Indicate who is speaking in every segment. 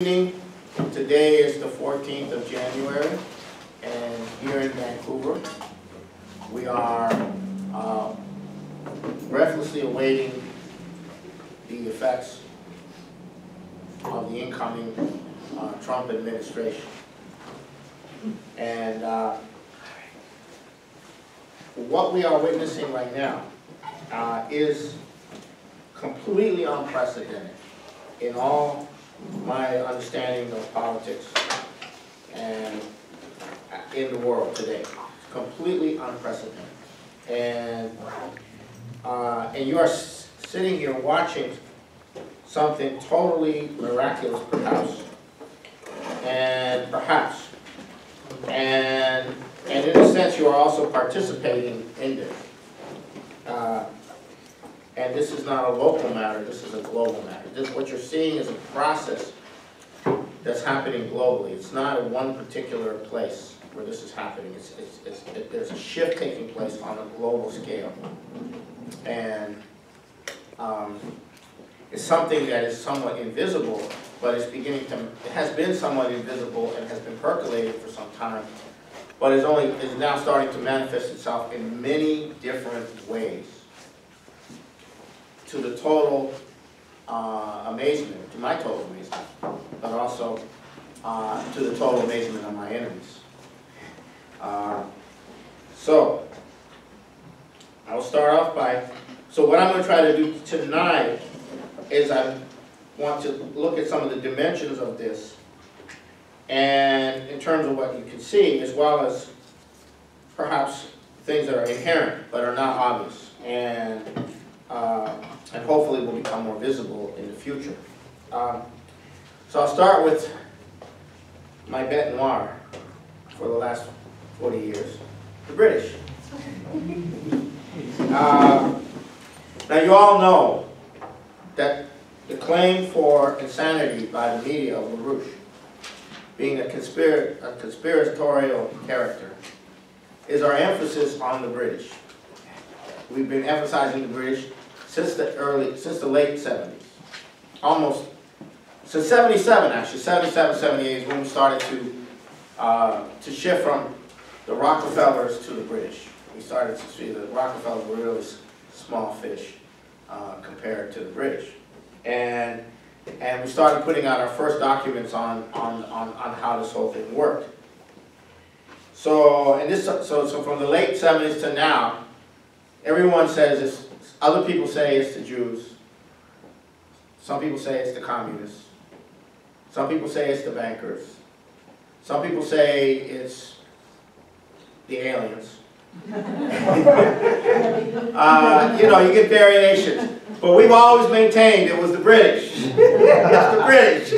Speaker 1: Evening. Today is the 14th of January, and here in Vancouver, we are breathlessly awaiting the effects of the incoming Trump administration. And what we are witnessing right now is completely unprecedented in all my understanding of politics and in the world today. It's completely unprecedented. And you are sitting here watching something totally miraculous, perhaps. And in a sense, you are also participating in this. And this is not a local matter, this is a global matter. What you're seeing is a process that's happening globally. It's not in one particular place where this is happening. There's a shift taking place on a global scale. And it's something that is somewhat invisible, but it's it has been somewhat invisible and has been percolating for some time, but is now starting to manifest itself in many different ways, to the total amazement, to my total amazement, but also to the total amazement of my enemies. So, I'll start off so what I'm going to try to do tonight is I want to look at some of the dimensions of this, and in terms of what you can see, as well as perhaps things that are inherent but are not obvious, and hopefully will become more visible in the future. So I'll start with my bête noire for the last 40 years, the British. Now you all know that the claim for insanity by the media of LaRouche, being a conspiratorial character, is our emphasis on the British. We've been emphasizing the British since the late 70s. Almost, since 77 actually, 77, 78 is when we started to shift from the Rockefellers to the British. We started to see that Rockefellers were really small fish compared to the British. And we started putting out our first documents on how this whole thing worked. So from the late 70s to now, everyone says it's, other people say it's the Jews. Some people say it's the communists. Some people say it's the bankers. Some people say it's the aliens. You know, you get variations. But we've always maintained it was the British. It's the British.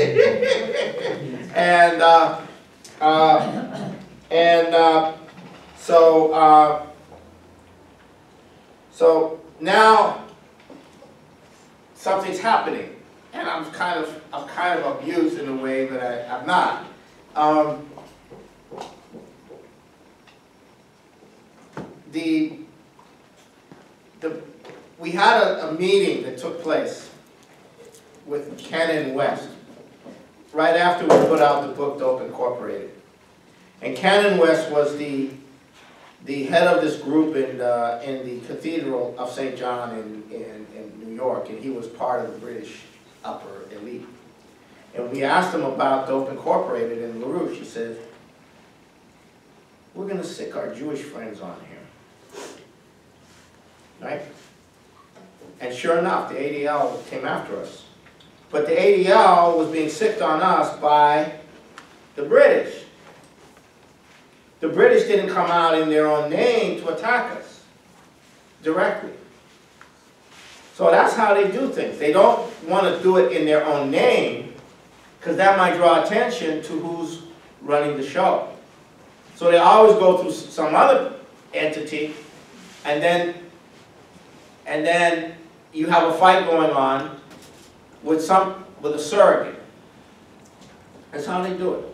Speaker 1: So now something's happening, and I'm kind of abused in a way that I'm not. We had a meeting that took place with Cannon West right after we put out the book Dope Incorporated, and Cannon West was the head of this group in the Cathedral of St. John in New York, and he was part of the British upper elite. And we asked him about Dope Incorporated and LaRouche. He said, "We're going to sick our Jewish friends on here." Right? And sure enough, the ADL came after us. But the ADL was being sicked on us by the British. The British didn't come out in their own name to attack us directly. So that's how they do things. They don't want to do it in their own name because that might draw attention to who's running the show. So they always go through some other entity, and then you have a fight going on with a surrogate. That's how they do it.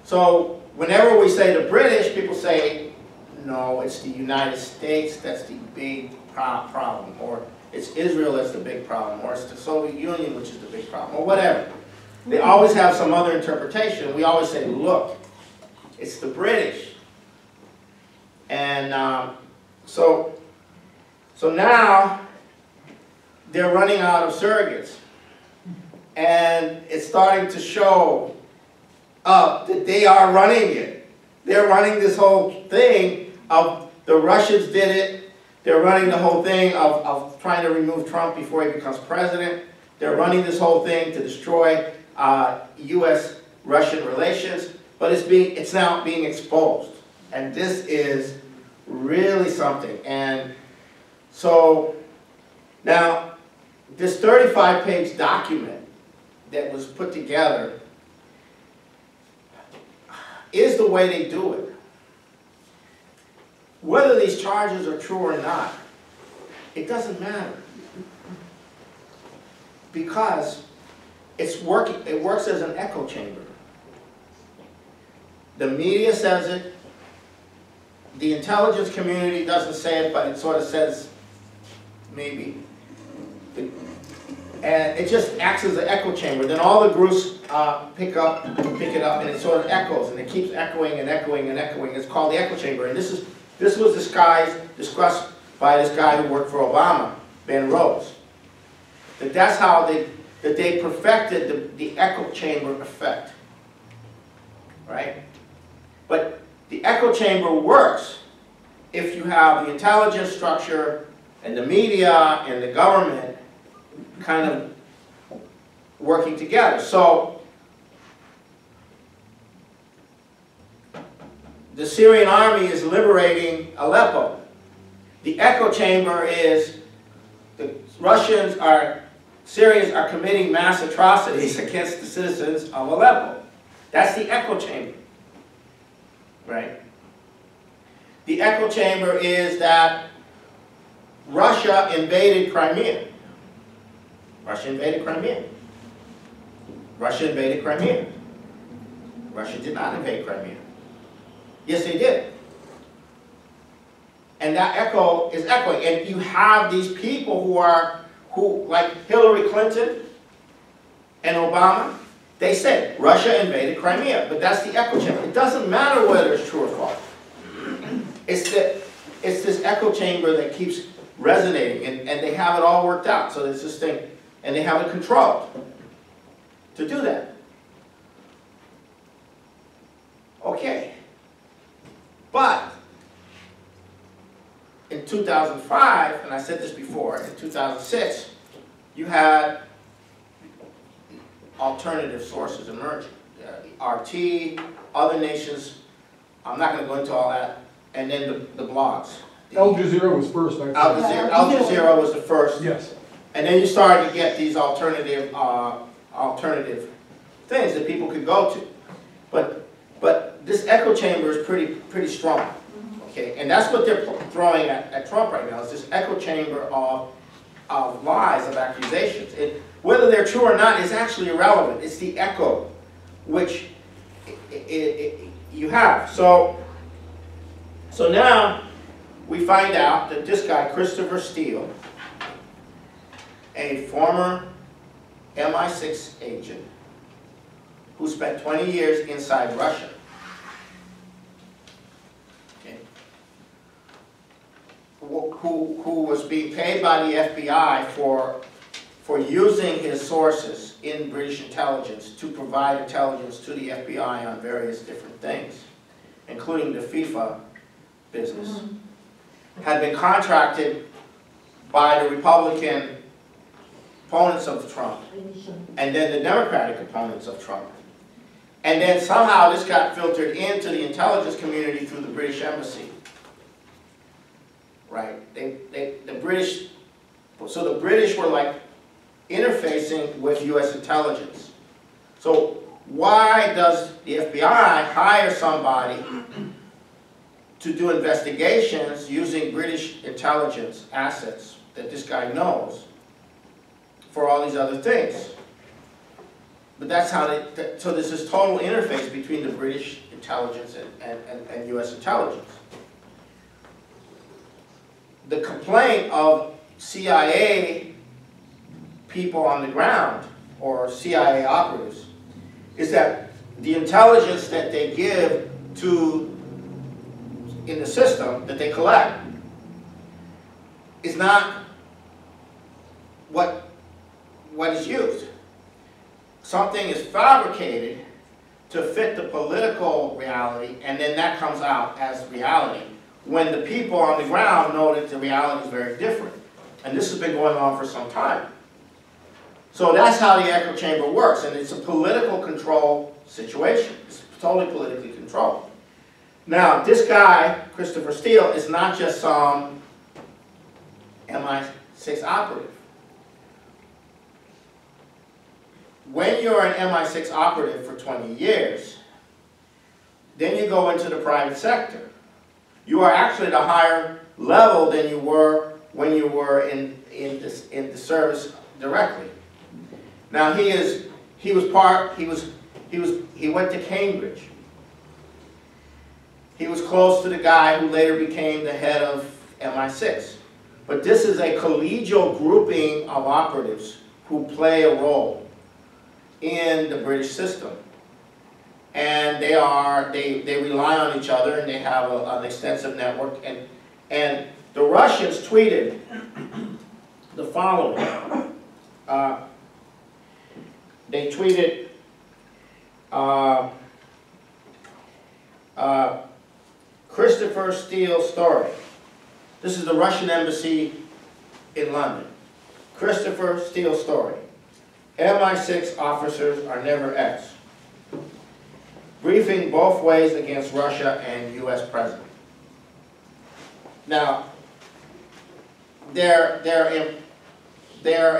Speaker 1: So whenever we say the British, people say, no, it's the United States that's the big problem, or it's Israel that's the big problem, or it's the Soviet Union which is the big problem, or whatever. They always have some other interpretation. We always say, look, it's the British. And so now they're running out of surrogates. And it's starting to show up that they are running it. They're running this whole thing of the Russians did it. They're running the whole thing of trying to remove Trump before he becomes president. They're running this whole thing to destroy U.S.-Russian relations. But it's now being exposed. And this is really something. And so now this 35-page document that was put together is the way they do it. Whether these charges are true or not, it doesn't matter. Because it works as an echo chamber. The media says it. The intelligence community doesn't say it, but it sort of says maybe. And it just acts as an echo chamber. Then all the groups pick it up, and it sort of echoes, and it keeps echoing and echoing and echoing. It's called the echo chamber. And this was discussed by this guy who worked for Obama, Ben Rhodes. That's how they perfected the echo chamber effect, right? But the echo chamber works if you have the intelligence structure and the media and the government kind of working together. So the Syrian army is liberating Aleppo. The echo chamber is the Syrians are committing mass atrocities against the citizens of Aleppo. That's the echo chamber. Right? The echo chamber is that Russia invaded Crimea. Russia invaded Crimea. Russia invaded Crimea. Russia did not invade Crimea. Yes, they did. And that echo is echoing. And you have these people who like Hillary Clinton and Obama, they say Russia invaded Crimea, but that's the echo chamber. It doesn't matter whether it's true or false. It's this echo chamber that keeps resonating, and they have it all worked out. So there's this thing, and they have it controlled to do that. Okay. But in 2005, and I said this before, in 2006, you had alternative sources emerging. RT, other nations, I'm not going to go into all that, and then the blogs.
Speaker 2: Al Jazeera was first.
Speaker 1: Al Jazeera was the first.
Speaker 2: Yes.
Speaker 1: And then you started to get these alternative things that people could go to. But this echo chamber is pretty strong. Okay? And that's what they're throwing at Trump right now, is this echo chamber of lies, of accusations. Whether they're true or not is actually irrelevant. It's the echo which you have. So now we find out that this guy, Christopher Steele, a former MI6 agent who spent 20 years inside Russia, okay, who was being paid by the FBI for using his sources in British intelligence to provide intelligence to the FBI on various different things, including the FIFA business, had been contracted by the Republican opponents of Trump, and then the Democratic opponents of Trump. And then somehow this got filtered into the intelligence community through the British embassy. Right? So the British were like interfacing with U.S. intelligence. So why does the FBI hire somebody to do investigations using British intelligence assets that this guy knows for all these other things? But that's how so there's this total interface between the British intelligence and U.S. intelligence. The complaint of CIA people on the ground, or CIA operatives, is that the intelligence that they give to, in the system that they collect, is not what is used. Something is fabricated to fit the political reality, and then that comes out as reality, when the people on the ground know that the reality is very different. And this has been going on for some time. So that's how the echo chamber works, and it's a political control situation. It's totally politically controlled. Now, this guy, Christopher Steele, is not just some MI6 operative. When you're an MI6 operative for 20 years, then you go into the private sector. You are actually at a higher level than you were when you were in the service directly. Now he went to Cambridge. He was close to the guy who later became the head of MI6. But this is a collegial grouping of operatives who play a role in the British system. And they rely on each other, and they have an extensive network. And the Russians tweeted the following. They tweeted, Christopher Steele story. This is the Russian embassy in London. Christopher Steele story. MI6 officers are never X. Briefing both ways against Russia and U.S. president. Now, they're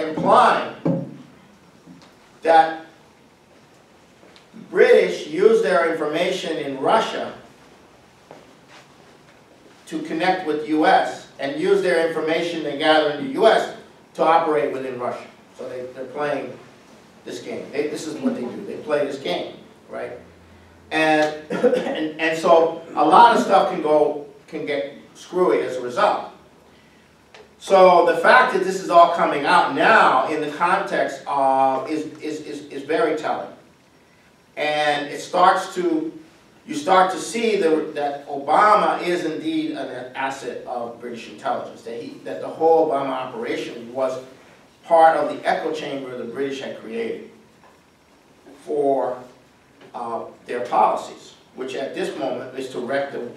Speaker 1: implying that British use their information in Russia to connect with U.S. and use their information they gather in the U.S. to operate within Russia. So they're playing this game. This is what they do. They play this game, right? And so a lot of stuff can get screwy as a result. So the fact that this is all coming out now in the context of is very telling. And you start to see that Obama is indeed an asset of British intelligence, that the whole Obama operation was part of the echo chamber the British had created for their policies, which at this moment is to wreck the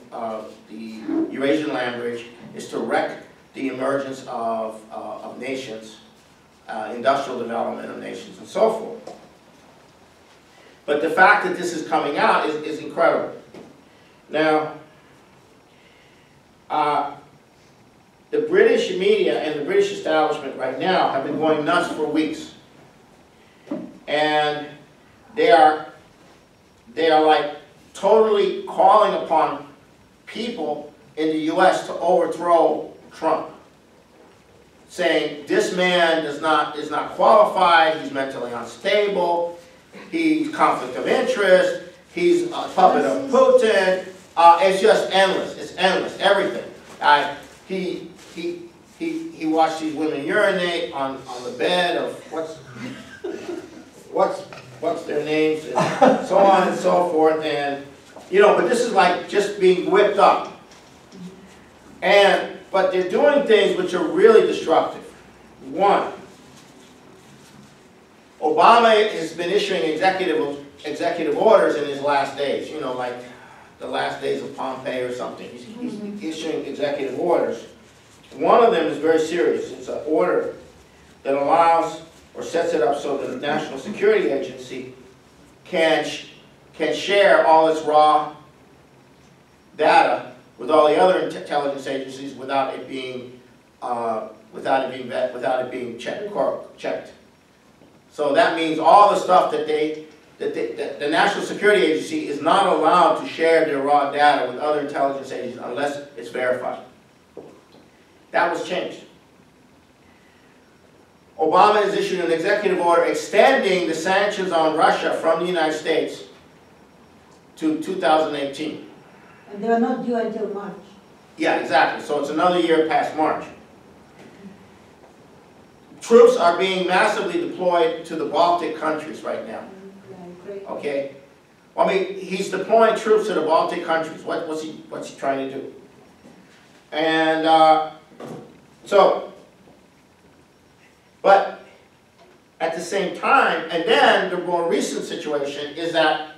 Speaker 1: Eurasian land bridge, is to wreck the emergence of nations, industrial development of nations, and so forth. But the fact that this is coming out is incredible. Now, the British media and the British establishment right now have been going nuts for weeks. And they are like totally calling upon people in the U.S. to overthrow Trump, saying this man is not qualified, he's mentally unstable, he's conflict of interest, he's a puppet of Putin. It's just endless. It's endless. Everything. He watched these women urinate on the bed of what's their names, and so on and so forth. And but this is like just being whipped up. But they're doing things which are really destructive. One, Obama has been issuing executive orders in his last days, like the last days of Pompeii or something. He's issuing executive orders. One of them is very serious. It's an order that allows or sets it up so that the National Security Agency can share all its raw data with all the other intelligence agencies without it being checked. So that means all the stuff that the National Security Agency is not allowed to share their raw data with other intelligence agencies unless it's verified. That was changed. Obama has issued an executive order extending the sanctions on Russia from the United States to 2018.
Speaker 3: And they are not due until March.
Speaker 1: Yeah, exactly. So it's another year past March. Troops are being massively deployed to the Baltic countries right now. Okay? I mean, he's deploying troops to the Baltic countries. What's he trying to do? And but at the same time, and then the more recent situation is that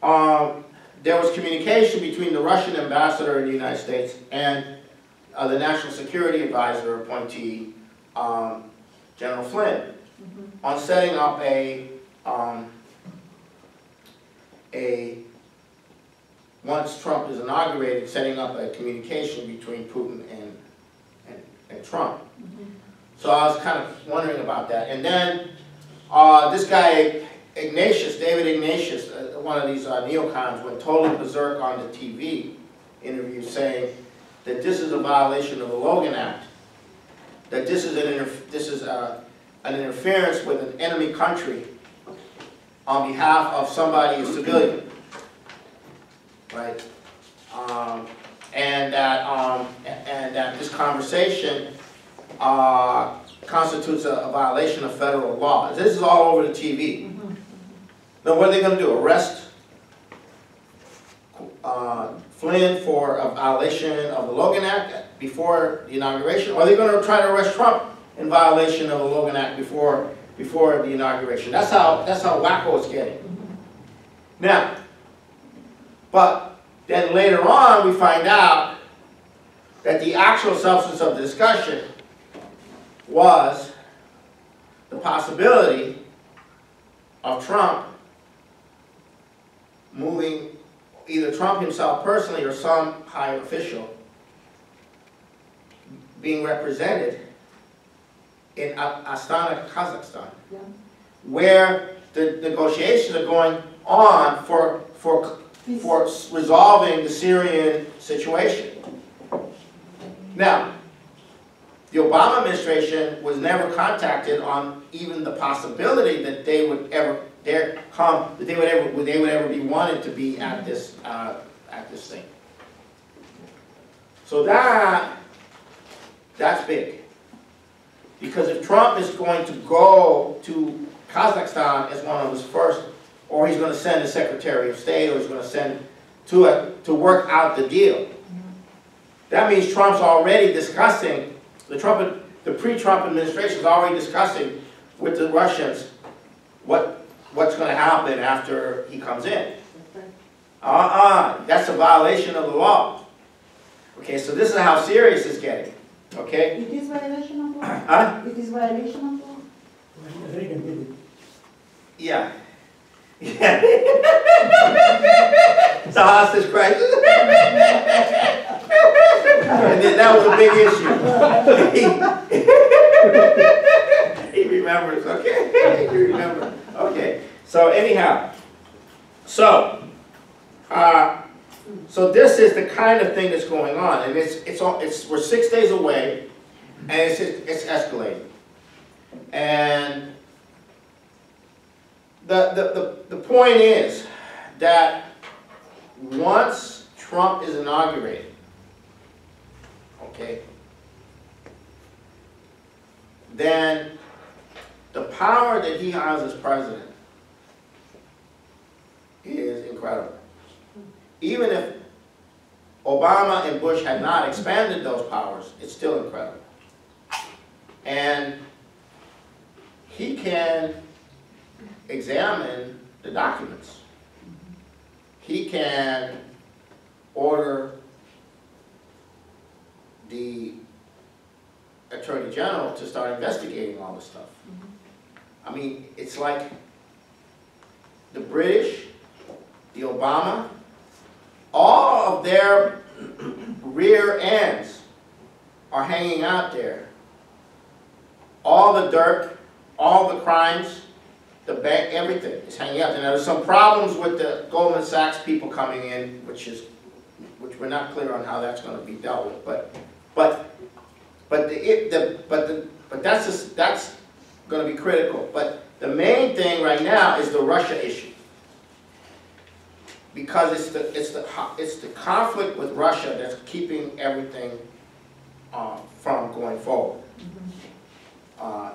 Speaker 1: there was communication between the Russian ambassador in the United States and the National Security Advisor appointee, General Flynn, on setting up once Trump is inaugurated, setting up a communication between Putin and Trump. So I was kind of wondering about that. And then this guy, David Ignatius, one of these neocons, went totally berserk on the TV interview saying that this is a violation of the Logan Act, that this is an interference with an enemy country on behalf of somebody, a civilian, right? And that this conversation constitutes a violation of federal law. This is all over the TV. Now, what are they going to do? Arrest Flynn for a violation of the Logan Act before the inauguration? Or are they going to try to arrest Trump in violation of the Logan Act before the inauguration? That's how wacko it's getting. Now, but then later on we find out that the actual substance of the discussion was the possibility of Trump moving, either Trump himself personally or some high official being represented in Astana, Kazakhstan, where the negotiations are going on for resolving the Syrian situation. Now, the Obama administration was never contacted on even the possibility that they would ever be wanted to be at this thing. So that's big, because if Trump is going to go to Kazakhstan as one of his first, or he's going to send a Secretary of State, or he's going to send to work out the deal, that means Trump's already discussing. The pre-Trump administration is already discussing with the Russians what's going to happen after he comes in. That's a violation of the law. Okay, so this is how serious it's getting. Okay?
Speaker 3: It is violation of law?
Speaker 1: Huh?
Speaker 3: It is violation of law?
Speaker 4: Reagan did it.
Speaker 1: Yeah. Yeah. It's a hostage crisis. And then that was a big issue. He remembers, okay? He remembers. Okay. So anyhow, so this is the kind of thing that's going on, and we're 6 days away, and it's escalating. And the point is that once Trump is inaugurated, okay, then the power that he has as president is incredible. Even if Obama and Bush had not expanded those powers, it's still incredible. And he can examine the documents. He can order the Attorney General to start investigating all this stuff. I mean, it's like the British, the Obama, all of their rear ends are hanging out there. All the dirt, all the crimes, the bank, everything is hanging out. And there's some problems with the Goldman Sachs people coming in, which we're not clear on how that's going to be dealt with. But that's going to be critical. But the main thing right now is the Russia issue, because it's the conflict with Russia that's keeping everything from going forward.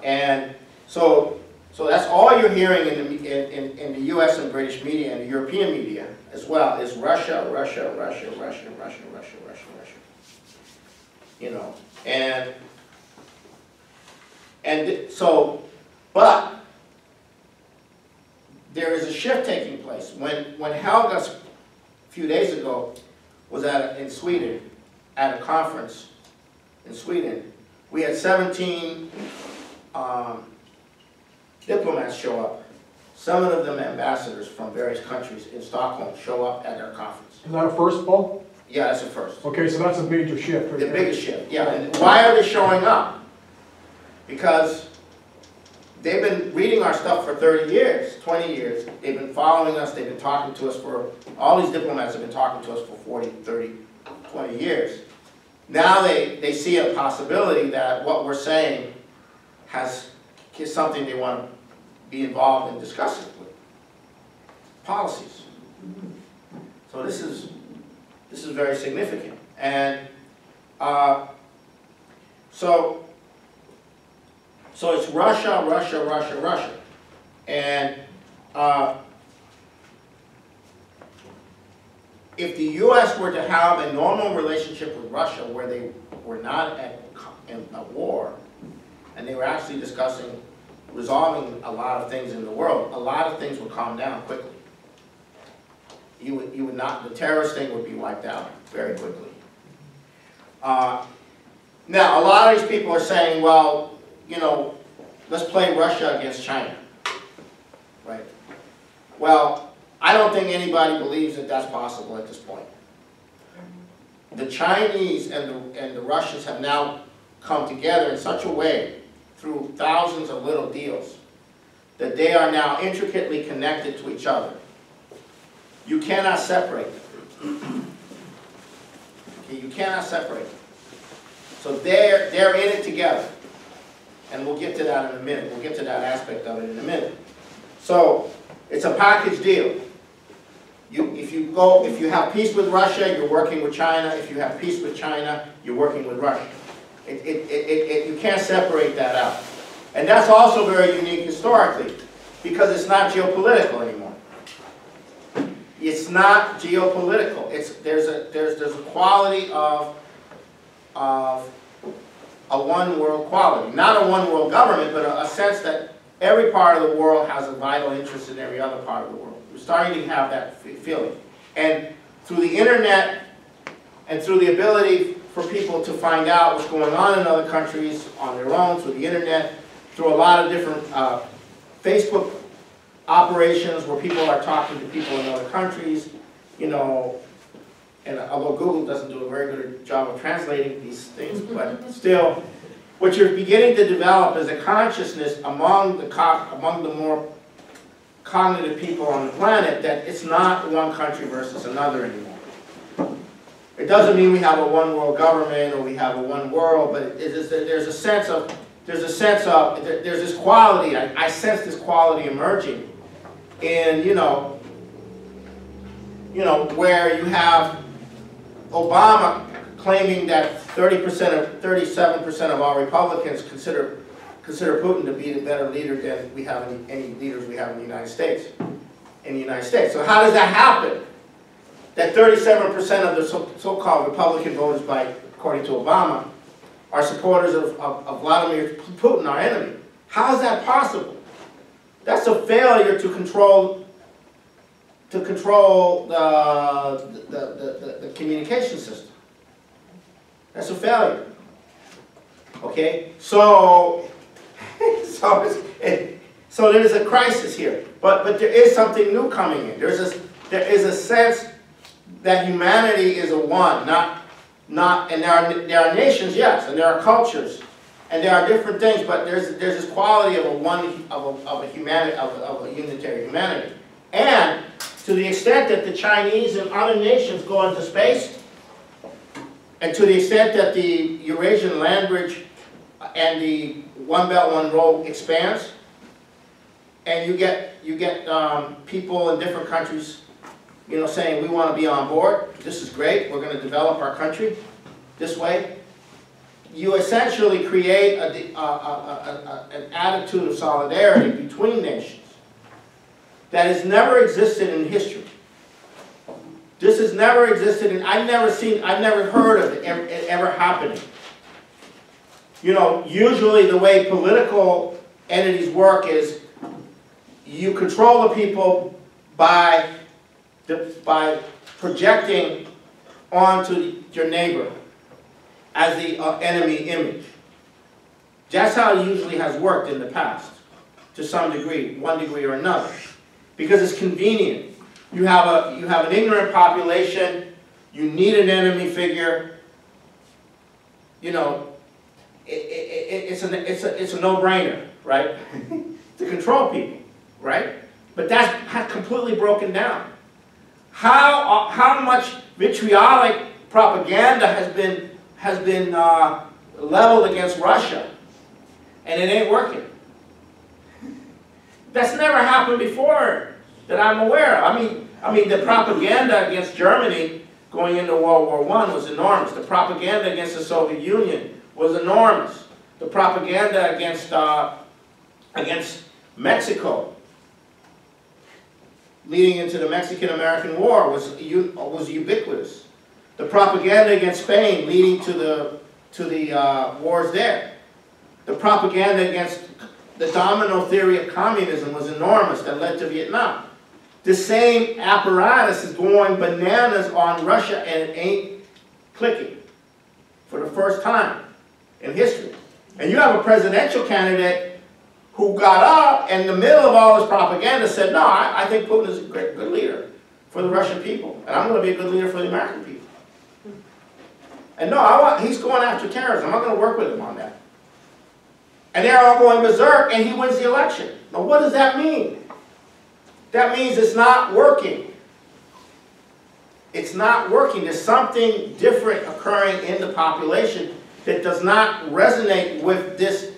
Speaker 1: And so So that's all you're hearing in the U.S. and British media and the European media as well is Russia, Russia, Russia, Russia, Russia, Russia, Russia, Russia. You know, so, but there is a shift taking place. When Helga, a few days ago, was in Sweden, at a conference in Sweden, we had 17 diplomats show up. Some of them ambassadors from various countries in Stockholm show up at our conference.
Speaker 2: Is that a first, Paul?
Speaker 1: Yeah, that's a first.
Speaker 2: Okay, so that's a major shift right
Speaker 1: The
Speaker 2: there.
Speaker 1: biggest shift, yeah. And why are they showing up? Because they've been reading our stuff for 30 years, 20 years. They've been following us. They've been talking to us for, all these diplomats have been talking to us for 40, 30, 20 years. Now they see a possibility that what we're saying is something they want to be involved in discussing with. Policies. So this is very significant. And so it's Russia, Russia, Russia, Russia. And if the U.S. were to have a normal relationship with Russia where they were not in a war, and they were actually discussing resolving a lot of things in the world, a lot of things would calm down quickly. You would not, the terrorist thing would be wiped out very quickly. Now, a lot of these people are saying, well, you know, let's play Russia against China, right? Well, I don't think anybody believes that that's possible at this point. The Chinese and the Russians have now come together in such a way through thousands of little deals that they are now intricately connected to each other. You cannot separate them. Okay, you cannot separate them. So they're in it together. And we'll get to that in a minute. We'll get to that aspect of it in a minute. So it's a package deal. If you have peace with Russia, you're working with China. If you have peace with China, you're working with Russia. You can't separate that out. And that's also very unique historically, because it's not geopolitical anymore. It's not geopolitical. There's a quality of a one world quality. Not a one world government, but a sense that every part of the world has a vital interest in every other part of the world. We're starting to have that feeling. And through the internet and through the ability for people to find out what's going on in other countries on their own, through the internet, through a lot of different Facebook operations where people are talking to people in other countries, you know, and although Google doesn't do a very good job of translating these things, but still, what you're beginning to develop is a consciousness among the more cognitive people on the planet that it's not one country versus another anymore. It doesn't mean we have a one world government or we have a one world, but there's a sense of there's this quality. I sense this quality emerging in where you have Obama claiming that 37% of all Republicans consider Putin to be the better leader than we have any leaders we have in the United States. So how does that happen? That 37% of the so-called Republican voters, according to Obama, are supporters of Vladimir Putin, our enemy. How is that possible? That's a failure to control the communication system. That's a failure. Okay, so there's a crisis here, but there is something new coming in. There is a sense that humanity is a one, not, and there are nations, yes, and there are cultures, and there are different things, but there's this quality of a unitary humanity, and to the extent that the Chinese and other nations go into space, and to the extent that the Eurasian land bridge and the One Belt, One Road expands, and you get people in different countries, saying we want to be on board. This is great. We're going to develop our country this way. you essentially create an attitude of solidarity between nations that has never existed in history. This has never existed, and I've never heard of it ever happening. You know, usually the way political entities work is you control the people by projecting onto your neighbor as the enemy image. That's how it usually has worked in the past, to some degree, one degree or another, because it's convenient. You have an ignorant population. You need an enemy figure. You know, it's a no-brainer, right? To control people, right? But that's completely broken down. How much vitriolic propaganda has been leveled against Russia, and it ain't working. That's never happened before that I'm aware of. I mean, the propaganda against Germany going into World War I was enormous. The propaganda against the Soviet Union was enormous. The propaganda against Mexico, leading into the Mexican-American War, was ubiquitous. The propaganda against Spain, leading to the wars there. The propaganda against the domino theory of communism was enormous that led to Vietnam. The same apparatus is going bananas on Russia, and it ain't clicking for the first time in history. And you have a presidential candidate who got up and in the middle of all this propaganda said, no, I think Putin is a good leader for the Russian people, and I'm going to be a good leader for the American people. And no, he's going after terrorism. I'm not going to work with him on that. And they're all going berserk, and he wins the election. Now, what does that mean? That means it's not working. It's not working. There's something different occurring in the population that does not resonate with this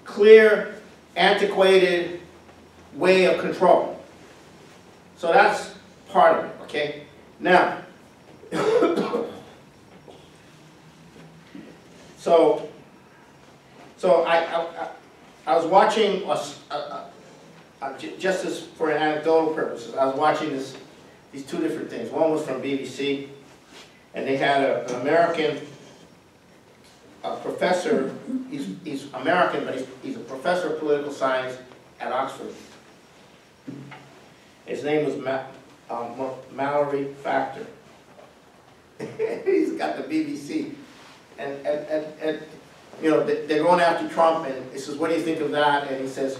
Speaker 1: clear, antiquated way of control. So that's part of it, okay? Now, so I was watching, just as for anecdotal purposes, I was watching these two different things. One was from BBC, and they had an American professor. He's American, but he's a professor of political science at Oxford. His name was Mallory Factor. He's got the BBC, and you know, they're going after Trump, and he says, what do you think of that? And he says,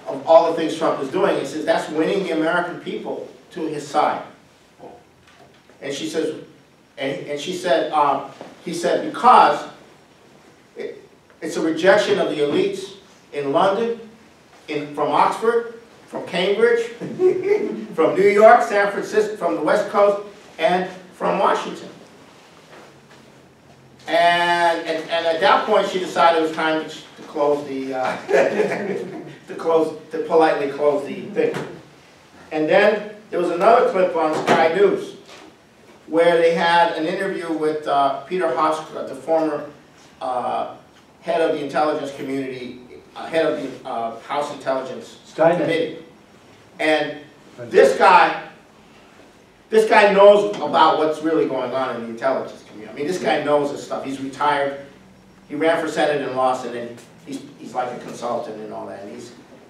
Speaker 1: of all the things Trump is doing, he says, that's winning the American people to his side. And she says, and she said, he said, because it's a rejection of the elites in London, from Oxford, from Cambridge, from New York, San Francisco, from the West Coast, and from Washington. And at that point, she decided it was time to close the, to politely close the thing. And then there was another clip on Sky News where they had an interview with Peter Hofstra, the former head of the intelligence community, head of the House Intelligence Committee. And this guy knows about what's really going on in the intelligence community. I mean, this guy knows this stuff. He's retired. He ran for Senate and lost, and then he's like a consultant and all that. And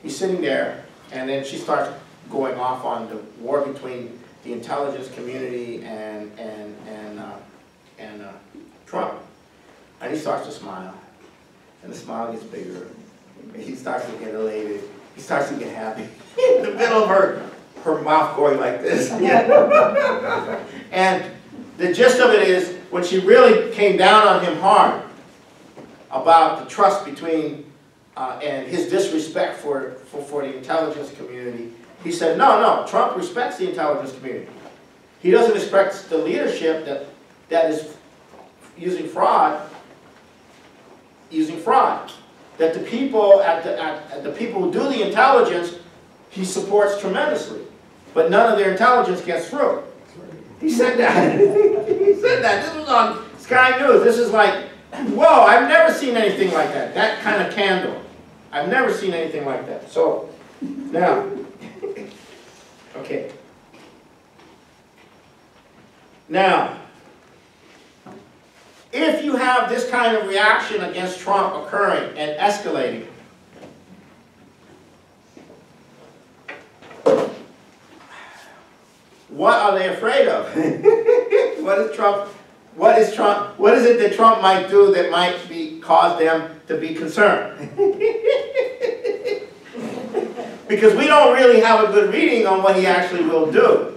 Speaker 1: he's sitting there, and then she starts going off on the war between the intelligence community and Trump. And he starts to smile, and the smile gets bigger. And he starts to get elated. He starts to get happy. In the middle of her mouth going like this. And the gist of it is, when she really came down on him hard about the trust between and his disrespect for the intelligence community, he said, no, Trump respects the intelligence community. He doesn't respect the leadership that is using fraud. That the people the people who do the intelligence, he supports tremendously, but none of their intelligence gets through. He said that. He said that. This was on Sky News. This is like Whoa, I've never seen anything like that. That kind of candor. I've never seen anything like that. So, now, okay. Now, if you have this kind of reaction against Trump occurring and escalating, what are they afraid of? What is it that Trump might do that might cause them to be concerned? Because we don't really have a good reading on what he actually will do.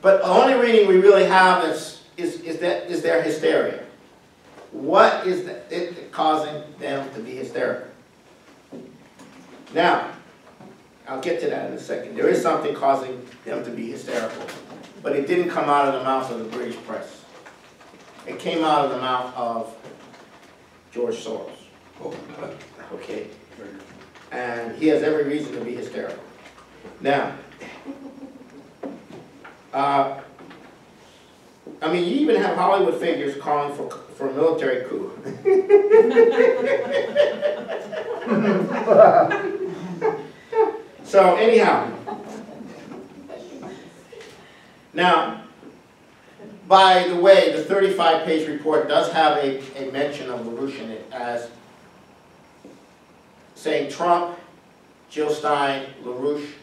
Speaker 1: But the only reading we really have is their hysteria. What is it causing them to be hysterical? Now, I'll get to that in a second. There is something causing them to be hysterical. But it didn't come out of the mouth of the British press. It came out of the mouth of George Soros. Okay? And he has every reason to be hysterical. Now, I mean, you even have Hollywood figures calling for a military coup. So anyhow, now, by the way, the 35-page report does have a mention of LaRouche in it as saying Trump, Jill Stein, LaRouche,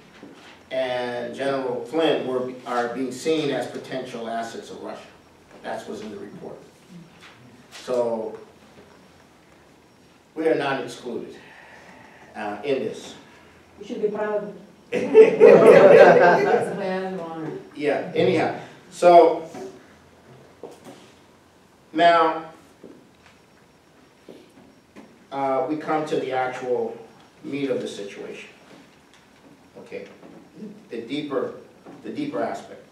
Speaker 1: and General Flynn are being seen as potential assets of Russia. That's what's in the report. So we are not excluded in this.
Speaker 3: You should be proud.
Speaker 5: That's a badge of honor.
Speaker 1: Yeah, anyhow. So now we come to the actual meat of the situation. Okay, the deeper aspect.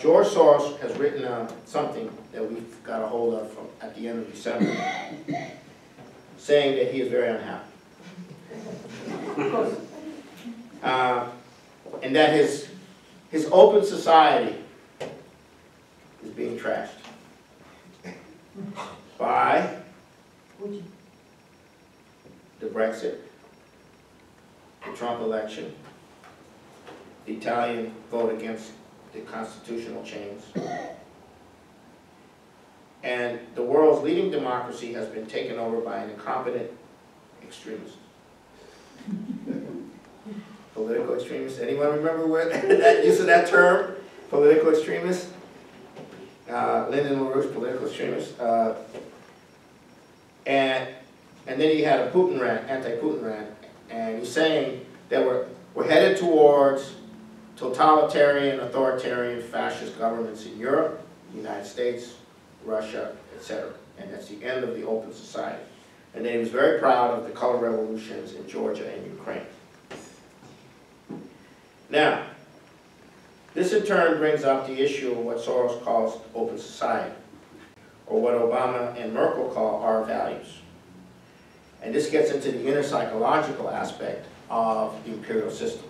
Speaker 1: George Soros has written something that we've got a hold of at the end of December, saying that he is very unhappy. And that his open society is being trashed by the Brexit, the Trump election, the Italian vote against the constitutional change, and the world's leading democracy has been taken over by an incompetent extremist. Political extremist. Anyone remember where that use of that term? Political extremist. Lyndon LaRouche, political extremist. And then he had a Putin rant, anti-Putin rant, and he's saying that we're headed towards totalitarian, authoritarian, fascist governments in Europe, the United States, Russia, etc. And that's the end of the open society. And then he was very proud of the color revolutions in Georgia and Ukraine. Now, this in turn brings up the issue of what Soros calls open society, or what Obama and Merkel call our values. And this gets into the inner psychological aspect of the imperial system.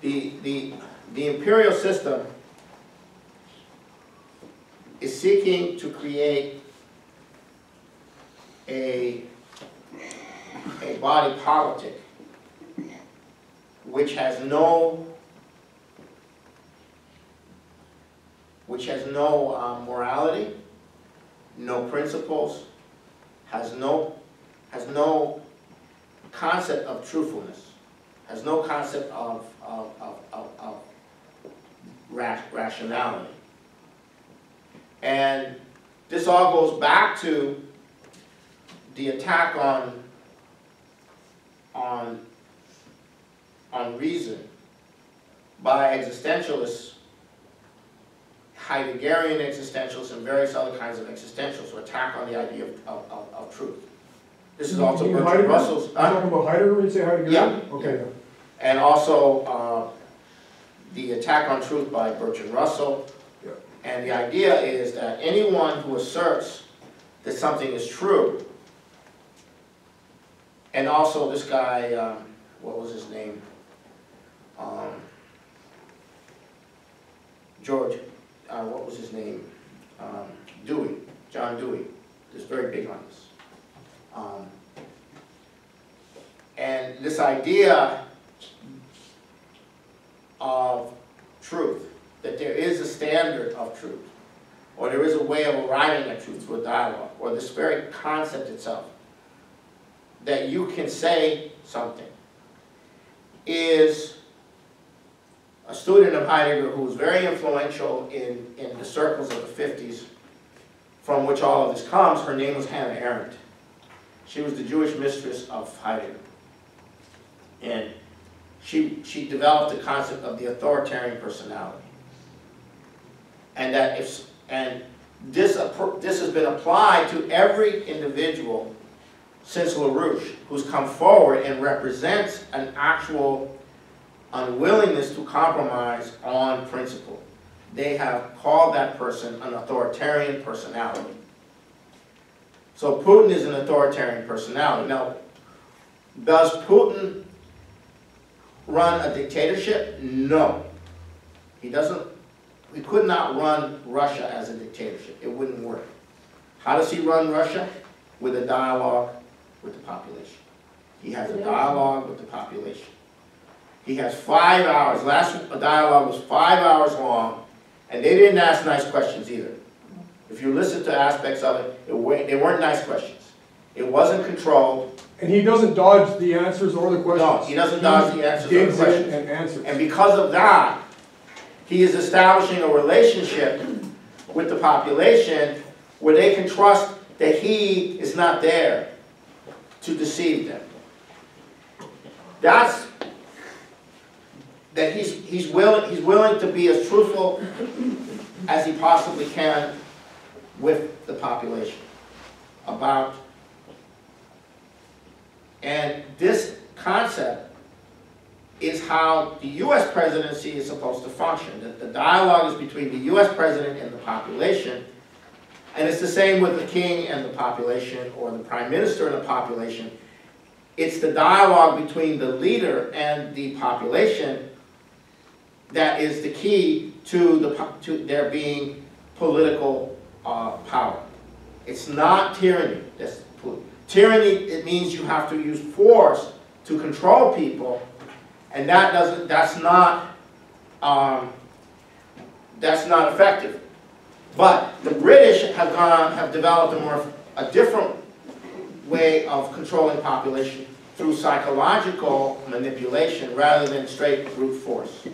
Speaker 1: The imperial system is seeking to create a body politic which has no morality, no principles, has no concept of truthfulness, has no concept of rationality. And this all goes back to the attack on reason by existentialists, Heideggerian existentialists, and various other kinds of existentialists who attack on the idea of truth. This is also Bertrand Russell's...
Speaker 2: You're talking about Heidegger when you say Heidegger?
Speaker 1: Yeah.
Speaker 2: Okay. Yeah.
Speaker 1: And also the attack on truth by Bertrand Russell.
Speaker 2: Yeah.
Speaker 1: And the idea is that anyone who asserts that something is true, and also this guy, what was his name? what was his name? Dewey, John Dewey, is very big on this. And this idea of truth, that there is a standard of truth, or there is a way of arriving at truth through a dialogue, or this very concept itself, that you can say something, is a student of Heidegger who was very influential in the circles of the 50s, from which all of this comes. Her name was Hannah Arendt. She was the Jewish mistress of Heidegger. And she developed the concept of the authoritarian personality. And that this has been applied to every individual since LaRouche, who's come forward and represents an actual unwillingness to compromise on principle. They have called that person an authoritarian personality. So Putin is an authoritarian personality. Now, does Putin run a dictatorship? No. He doesn't. We could not run Russia as a dictatorship. It wouldn't work. How does he run Russia? With a dialogue with the population. He has a dialogue with the population. He has 5 hours. Last dialogue was 5 hours long, and they didn't ask nice questions either. If you listen to aspects of it, they weren't nice questions. It wasn't controlled.
Speaker 2: And he doesn't dodge the answers or the questions.
Speaker 1: No, he doesn't dodge the answers or the
Speaker 2: Digs
Speaker 1: questions.
Speaker 2: in and answers.
Speaker 1: And because of that, he is establishing a relationship with the population where they can trust that he is not there to deceive them. That's that he's willing to be as truthful as he possibly can with the population about. And this concept is how the U.S. presidency is supposed to function. That the dialogue is between the U.S. president and the population, and it's the same with the king and the population, or the prime minister and the population. It's the dialogue between the leader and the population that is the key to there being political power. It's not tyranny. Tyranny, it means you have to use force to control people, and that's not effective. But the British have developed a different way of controlling population through psychological manipulation rather than straight brute force.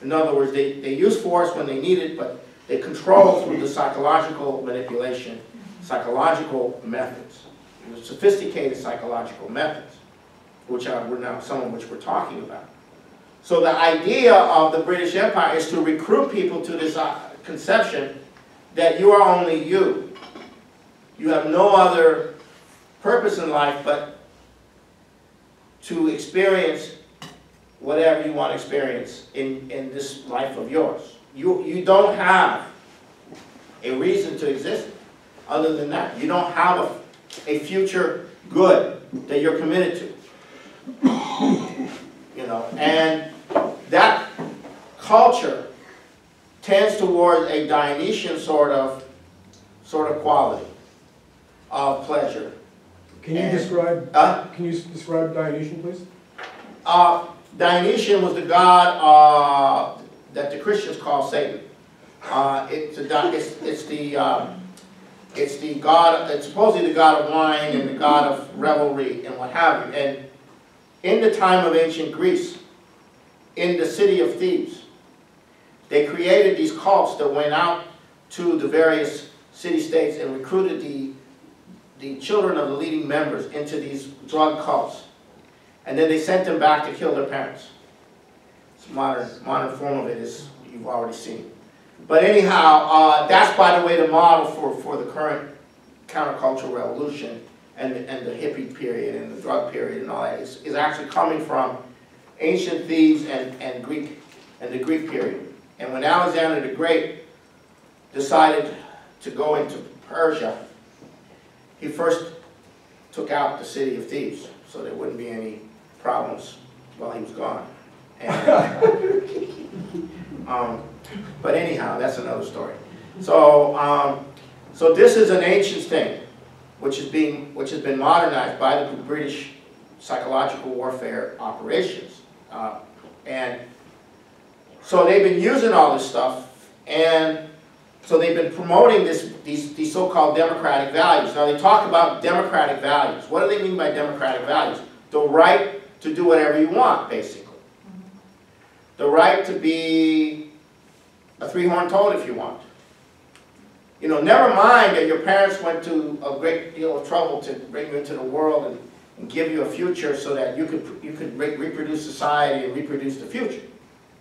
Speaker 1: In other words, they use force when they need it, but they control through the psychological manipulation, psychological methods, sophisticated psychological methods, which we're now some of which we're talking about. So the idea of the British Empire is to recruit people to this conception that you are only you. You have no other purpose in life but to experience whatever you want to experience in this life of yours. You don't have a reason to exist other than that. You don't have a future good that you're committed to. You know, and that culture tends towards a Dionysian sort of quality of pleasure.
Speaker 2: Can you describe Dionysian, please?
Speaker 1: Dionysian was the god that the Christians call Satan. It's supposedly the god of wine and the god of revelry and what have you. And in the time of ancient Greece, in the city of Thebes, they created these cults that went out to the various city-states and recruited the children of the leading members into these drug cults. And then they sent them back to kill their parents. It's a modern form of it, as you've already seen. But anyhow, that's, by the way, the model for the current countercultural revolution and the hippie period and the drug period and all that is actually coming from ancient Thebes and the Greek period. And when Alexander the Great decided to go into Persia, he first took out the city of Thebes so there wouldn't be any problems while he was gone. And, but anyhow, that's another story. So, so this is an ancient thing, which has been modernized by the British psychological warfare operations, and so they've been using all this stuff, and so they've been promoting these so-called democratic values. Now they talk about democratic values. What do they mean by democratic values? The right to do whatever you want, basically. The right to be a three-horned toad if you want. You know, never mind that your parents went to a great deal of trouble to bring you into the world and give you a future so that you could reproduce society and reproduce the future.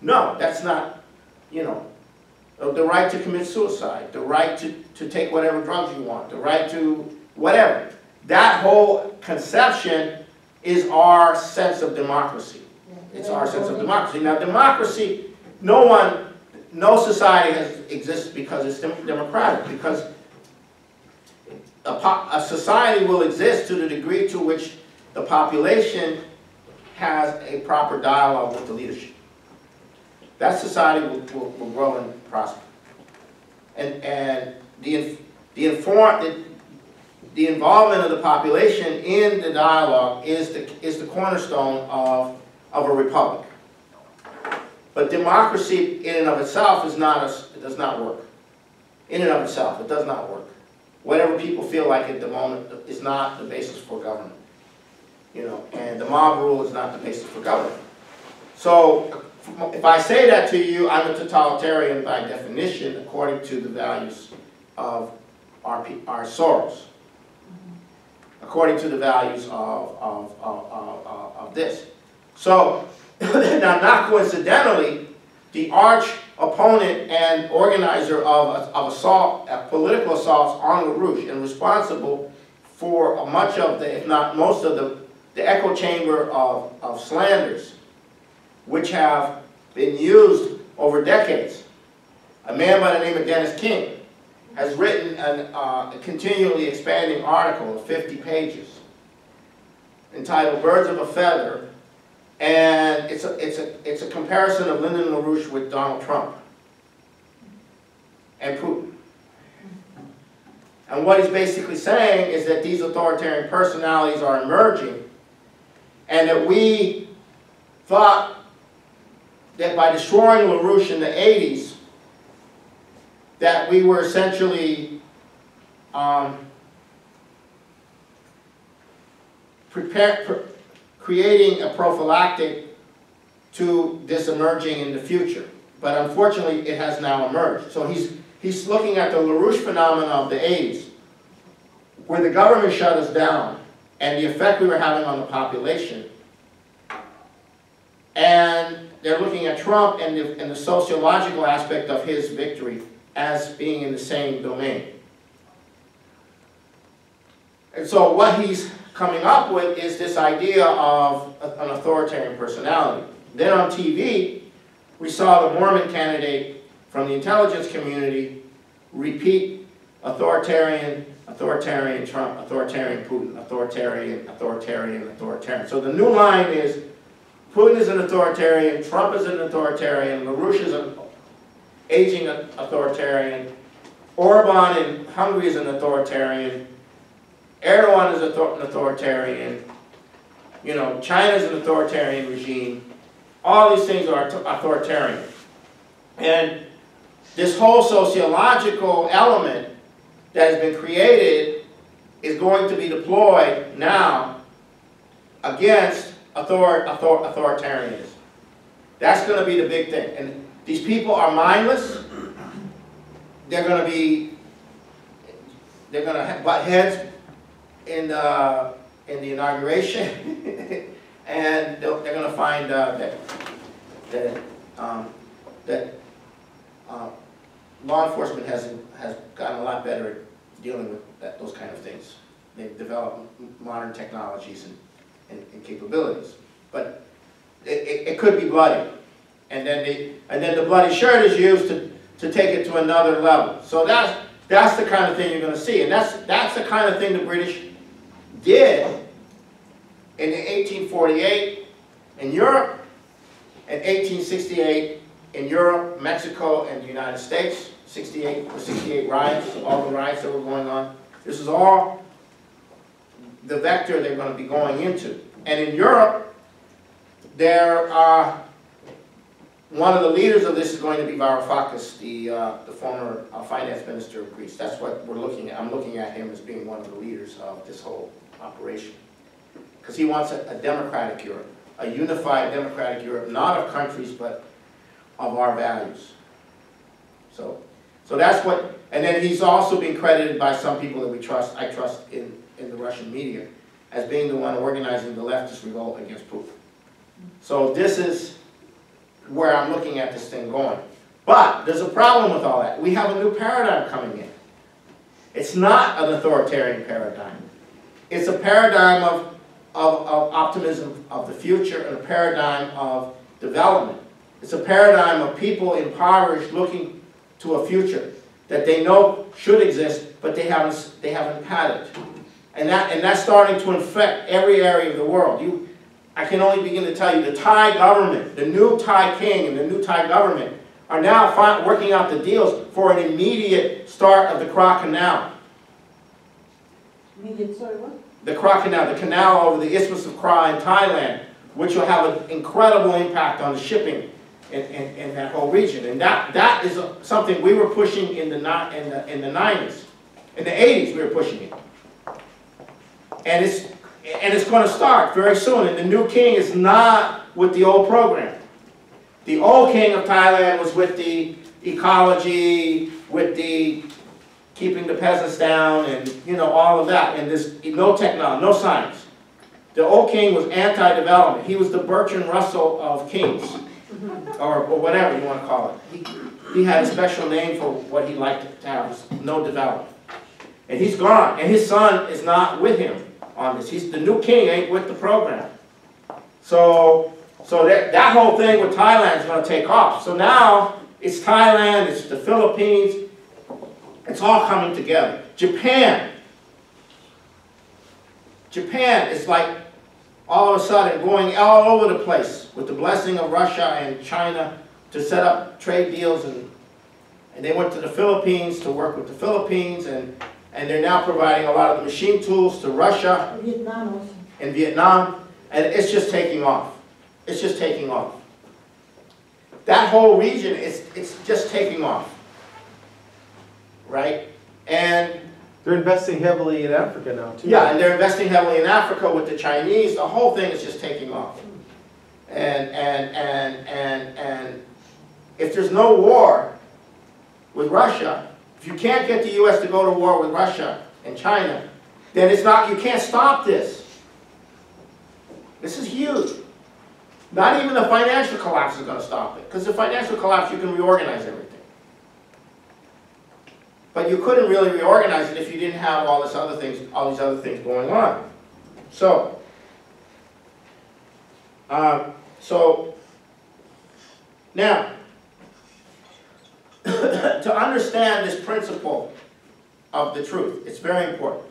Speaker 1: No, that's not, you know, the right to commit suicide, the right to take whatever drugs you want, the right to whatever. That whole conception is our sense of democracy. It's our sense of democracy. Now, democracy, no society exists because it's democratic, because a society will exist to the degree to which the population has a proper dialogue with the leadership. That society will grow and prosper. And the involvement of the population in the dialogue is the cornerstone of a republic. But democracy in and of itself it does not work. In and of itself, it does not work. Whatever people feel like at the moment is not the basis for government. You know, and the mob rule is not the basis for government. So if I say that to you, I'm a totalitarian by definition, according to the values of our sorrows, according to the values of this. So, now not coincidentally, the arch opponent and organizer of assault, political assaults on LaRouche, and responsible for much of the, if not most of the echo chamber of slanders, which have been used over decades. A man by the name of Dennis King has written a continually expanding article of 50 pages entitled "Birds of a Feather," and it's a comparison of Lyndon LaRouche with Donald Trump and Putin. And what he's basically saying is that these authoritarian personalities are emerging, and that we thought that by destroying LaRouche in the 80s, that we were essentially creating a prophylactic to this emerging in the future. But unfortunately, it has now emerged. So he's looking at the LaRouche phenomenon of the 80s, where the government shut us down, and the effect we were having on the population. And they're looking at Trump and the sociological aspect of his victory as being in the same domain. And so what he's coming up with is this idea of an authoritarian personality. Then on TV, we saw the Mormon candidate from the intelligence community repeat authoritarian Trump, authoritarian Putin, authoritarian. So the new line is Putin is an authoritarian, Trump is an authoritarian, LaRouche is an aging authoritarian, Orban in Hungary is an authoritarian, Erdogan is an authoritarian, you know, China is an authoritarian regime. All these things are authoritarian. And this whole sociological element that has been created is going to be deployed now against authoritarianism. That's going to be the big thing. And these people are mindless. They're going to butt heads in the inauguration, and they're going to find that law enforcement has gotten a lot better at dealing with those kind of things. They've developed modern technologies and capabilities, but it could be bloody, and then the bloody shirt is used to take it to another level. So that's the kind of thing you're going to see, and that's the kind of thing the British did in 1848 in Europe, In 1868, in Europe, Mexico, and the United States, 68 riots, all the riots that were going on. This is all the vector they're going to be going into. And in Europe, there are, one of the leaders of this is going to be Varoufakis, the former finance minister of Greece. That's what we're looking at. I'm looking at him as being one of the leaders of this whole operation. Because he wants a democratic Europe, a unified democratic Europe, not of countries, but of our values. So that's what, and then he's also been credited by some people that we trust, I trust in the Russian media, as being the one organizing the leftist revolt against Putin. So this is where I'm looking at this thing going. But there's a problem with all that. We have a new paradigm coming in. It's not an authoritarian paradigm. It's a paradigm of optimism of the future and a paradigm of development. It's a paradigm of people impoverished looking to a future that they know should exist, but they haven't had it. And that's starting to infect every area of the world. I can only begin to tell you, the Thai government, the new Thai king and the new Thai government are now working out the deals for an immediate start of the Kra Canal.
Speaker 5: Immediate, sorry, what?
Speaker 1: The Kra Canal, the canal over the Isthmus of Kra in Thailand, which will have an incredible impact on the shipping in that whole region. And that is something we were pushing in the 90s. In the 80s we were pushing it. And it's going to start very soon. And the new king is not with the old program. The old king of Thailand was with the ecology, with the keeping the peasants down, and all of that. And there's no technology, no science. The old king was anti-development. He was the Bertrand Russell of kings, or whatever you want to call it. He had a special name for what he liked to have, was no development. And he's gone, and his son is not with him on this. The new king ain't with the program. So that whole thing with Thailand is going to take off. So now it's Thailand, it's the Philippines, it's all coming together. Japan is like all of a sudden going all over the place with the blessing of Russia and China to set up trade deals, and they went to the Philippines to work with the Philippines, and they're now providing a lot of the machine tools to Russia
Speaker 5: Vietnam also.
Speaker 1: and Vietnam, and it's just taking off. It's just taking off. That whole region, it's just taking off, right? And
Speaker 6: they're investing heavily in Africa now, too.
Speaker 1: yeah, and they're investing heavily in Africa with the Chinese. The whole thing is just taking off. And if there's no war with Russia, if you can't get the U.S. to go to war with Russia and China, then it's not, you can't stop this. This is huge. Not even the financial collapse is going to stop it. Because the financial collapse, you can reorganize everything. But you couldn't really reorganize it if you didn't have all these other things going on. So now, to understand this principle of the truth, it's very important.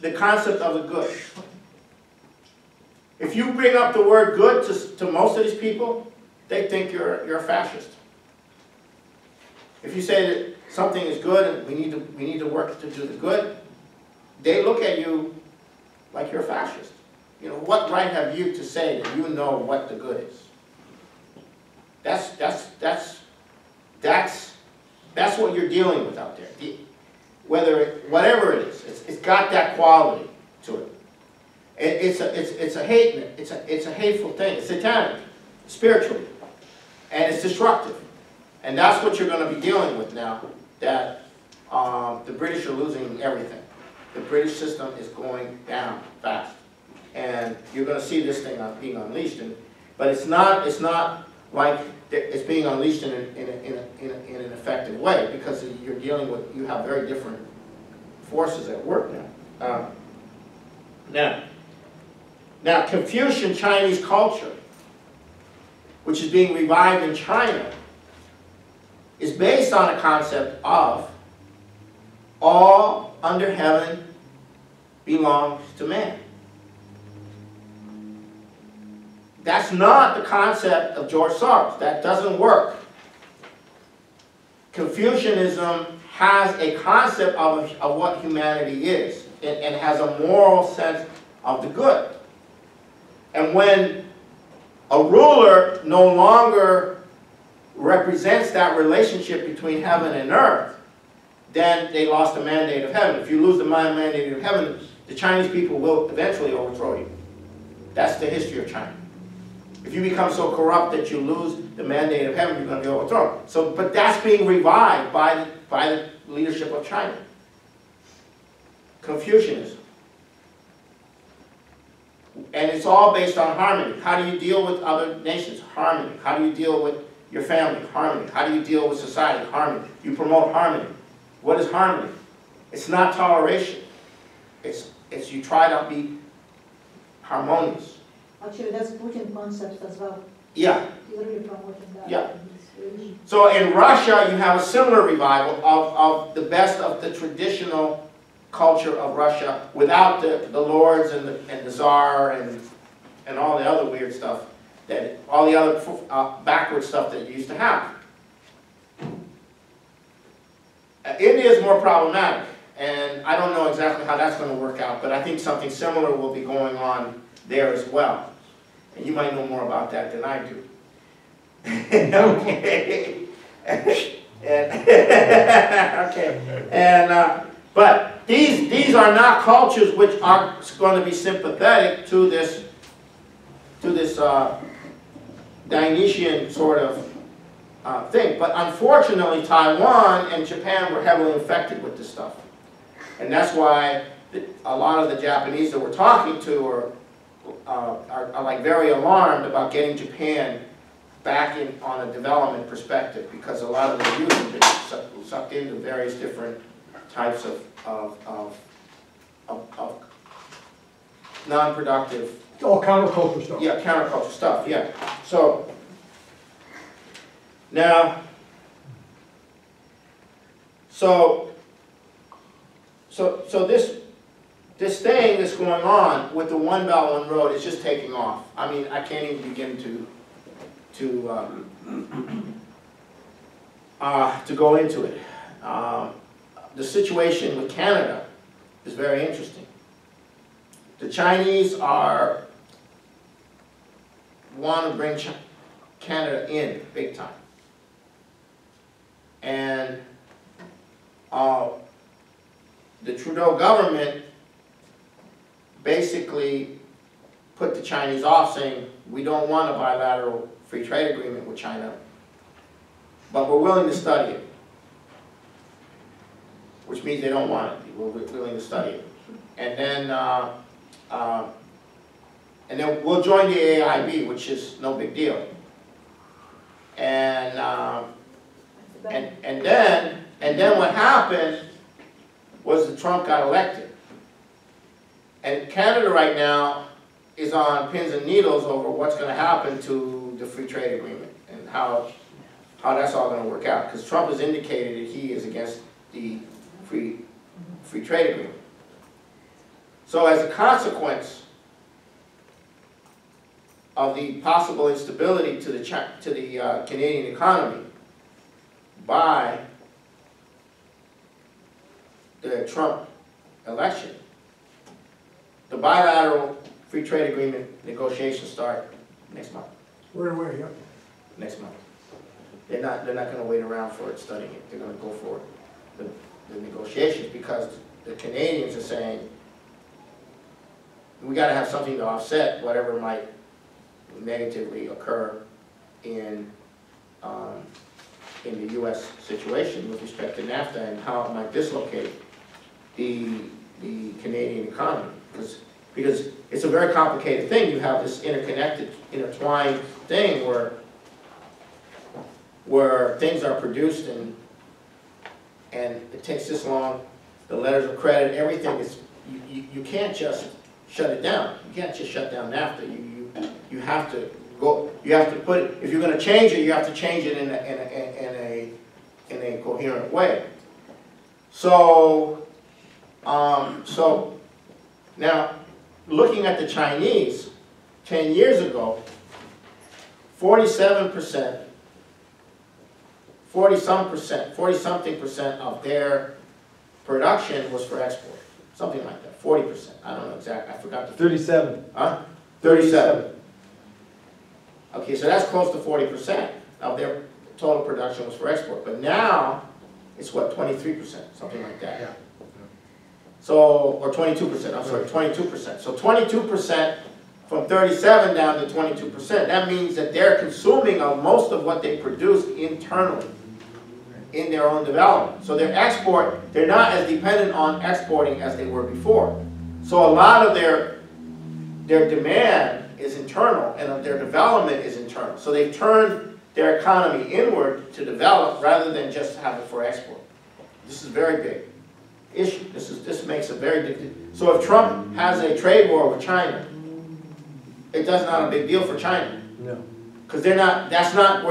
Speaker 1: The concept of the good. If you bring up the word good to most of these people, they think you're a fascist. If you say that something is good and we need to work to do the good, they look at you like you're a fascist. What right have you to say that you know what the good is? That's what you're dealing with out there. Whatever it is, it's got that quality to it. It's a hateful thing. It's satanic, spiritually, and it's destructive. And that's what you're going to be dealing with now, that the British are losing everything. The British system is going down fast. And you're going to see this thing being unleashed. But it's not like it's being unleashed in an effective way, because you have very different forces at work now. Now, Confucian Chinese culture, which is being revived in China, is based on a concept of all under heaven belongs to man. That's not the concept of George Soros. That doesn't work. Confucianism has a concept of what humanity is, and has a moral sense of the good. And when a ruler no longer represents that relationship between heaven and earth, then they lost the mandate of heaven. If you lose the mandate of heaven, the Chinese people will eventually overthrow you. That's the history of China. If you become so corrupt that you lose the mandate of heaven, you're going to be overthrown. So, but that's being revived by the leadership of China. Confucianism. And it's all based on harmony. How do you deal with other nations? Harmony. How do you deal with your family? Harmony. How do you deal with society? Harmony. You promote harmony. What is harmony? It's not toleration. It's you try to be harmonious.
Speaker 3: Actually, that's Putin concept as well.
Speaker 1: Yeah.
Speaker 3: He's really promoting that.
Speaker 1: Yeah.
Speaker 3: in his religion.
Speaker 1: So in Russia, you have a similar revival of the best of the traditional culture of Russia, without the lords and the czar and all the other weird stuff, all the other backward stuff that you used to have. India is more problematic, and I don't know exactly how that's going to work out, but I think something similar will be going on there as well. And you might know more about that than I do. Okay. Okay. But these are not cultures which are going to be sympathetic to this Dionysian sort of thing. But unfortunately, Taiwan and Japan were heavily infected with this stuff. And that's why a lot of the Japanese that we're talking to are like very alarmed about getting Japan back on a development perspective, because a lot of the youth have been sucked into various different types of non-productive.
Speaker 2: It's all counterculture stuff.
Speaker 1: Yeah, counterculture stuff. Yeah. So now, so this thing that's going on with the One Belt, One Road is just taking off. I mean, I can't even begin to go into it. The situation with Canada is very interesting. The Chinese want to bring Canada in big time. And the Trudeau government basically put the Chinese off, saying, we don't want a bilateral free trade agreement with China, but we're willing to study it. Which means they don't want it. We're willing to study it. And then we'll join the AIB, which is no big deal. And then what happened was that Trump got elected. And Canada right now is on pins and needles over what's going to happen to the free trade agreement and how that's all going to work out. Because Trump has indicated that he is against the free trade agreement. So as a consequence of the possible instability to the Canadian economy by the Trump election, the bilateral free trade agreement negotiations start next month.
Speaker 2: Right away, yeah.
Speaker 1: Next month. They're not going to wait around for it, studying it. They're going to go for the negotiations, because the Canadians are saying we got to have something to offset whatever might negatively occur in the U.S. situation with respect to NAFTA and how it might dislocate the Canadian economy. Because it's a very complicated thing. You have this interconnected, intertwined thing where things are produced and it takes this long. The letters of credit, everything is, you can't just shut it down. You can't just shut down NAFTA. You have to go. You have to put it. If you're going to change it, you have to change it in a coherent way. So now, looking at the Chinese, 10 years ago, 47%, 40-something percent of their production was for export. Something like that, 40%. I don't know exactly, I forgot the
Speaker 6: 37.
Speaker 1: Huh? 37. Okay, so that's close to 40% of their total production was for export. But now, it's what, 23%, something like that.
Speaker 6: Yeah.
Speaker 1: So, or 22%, I'm sorry, 22%. So 22% from 37 down to 22%. That means that they're consuming most of what they produce internally in their own development. So their export, they're not as dependent on exporting as they were before. So a lot of their demand is internal and their development is internal. So they've turned their economy inward to develop rather than just have it for export. This is a very big issue. This makes a very big. So if Trump has a trade war with China, it's not a big deal for China.
Speaker 6: No.
Speaker 1: Because they're not. That's not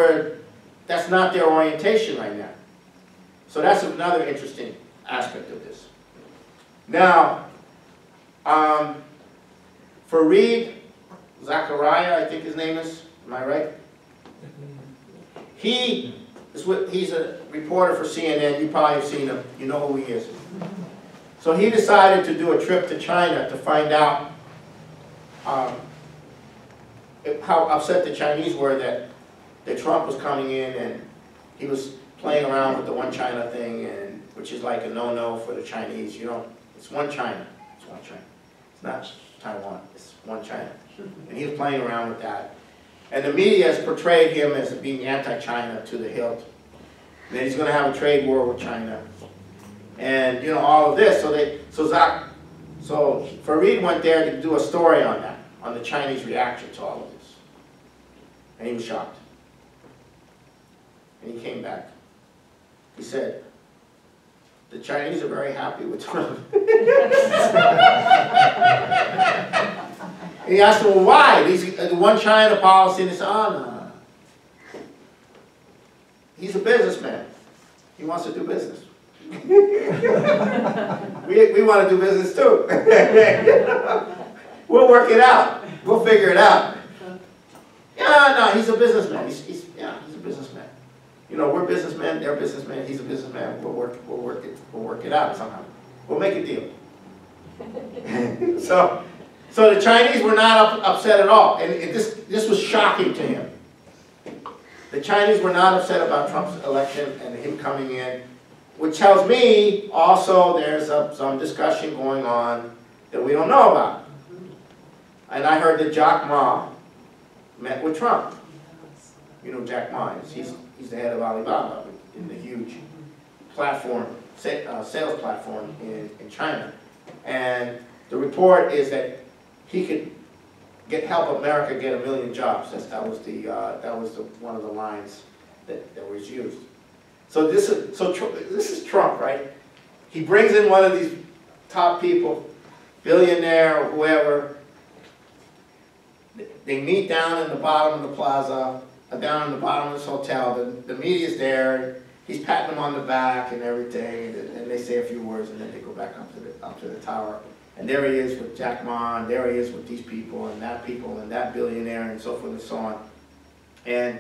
Speaker 1: their orientation right now. So that's another interesting aspect of this. Now, Fareed Zakaria, I think his name is. Am I right? He's a reporter for CNN. You probably have seen him. You know who he is. So he decided to do a trip to China to find out how upset the Chinese were that Trump was coming in and he was playing around with the one China thing, and which is like a no-no for the Chinese. You know, it's one China. It's one China. It's not Taiwan. It's one China. And he was playing around with that. And the media has portrayed him as being anti-China to the hilt. That he's going to have a trade war with China. And, you know, all of this. So Fareed went there to do a story on that, on the Chinese reaction to all of this. And he was shocked. And he came back. He said, the Chinese are very happy with Trump. And he asked him, well, why? The one China policy, and he said, oh, no. He's a businessman. He wants to do business. we want to do business too. We'll work it out. We'll figure it out. Yeah, no, he's a businessman. He's a businessman. You know, we're businessmen, they're businessmen, he's a businessman. We'll work it out somehow. We'll make a deal. So the Chinese were not upset at all, and this was shocking to him. The Chinese were not upset about Trump's election and him coming in, which tells me also there's some discussion going on that we don't know about. And I heard that Jack Ma met with Trump. You know Jack Ma is. He's the head of Alibaba in the huge platform, sales platform in China. And the report is that he could help America get 1 million jobs. That was one of the lines that was used. So this is Trump, right? He brings in one of these top people, billionaire or whoever. They meet down in the bottom of the plaza, down in the bottom of this hotel. The media's there. He's patting them on the back and everything, and they say a few words, and then they go back up to the tower. And there he is with Jack Ma, and there he is with these people, and that billionaire, and so forth and so on. And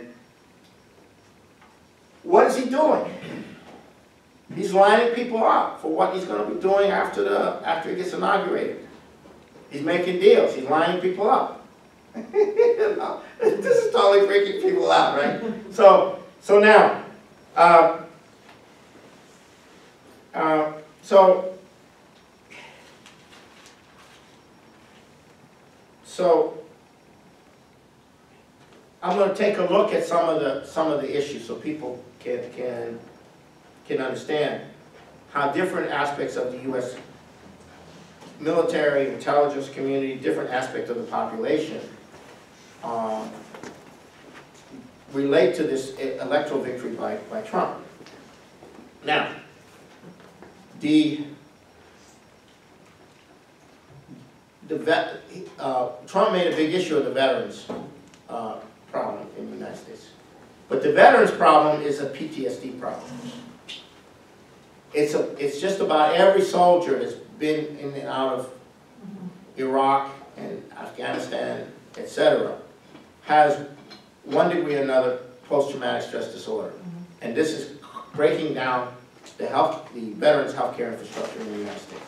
Speaker 1: what is he doing? He's lining people up for what he's going to be doing after he gets inaugurated. He's making deals. He's lining people up. You know, this is totally freaking people out, right? So now, so I'm going to take a look at some of the issues so people can understand how different aspects of the U.S. military, intelligence community, different aspects of the population relate to this electoral victory by Trump. Now, Trump made a big issue of the veterans problem in the United States. But the veterans problem is a PTSD problem. It's just about every soldier that's been in and out of Iraq and Afghanistan, etc., has one degree or another post-traumatic stress disorder. And this is breaking down the veterans' healthcare infrastructure in the United States.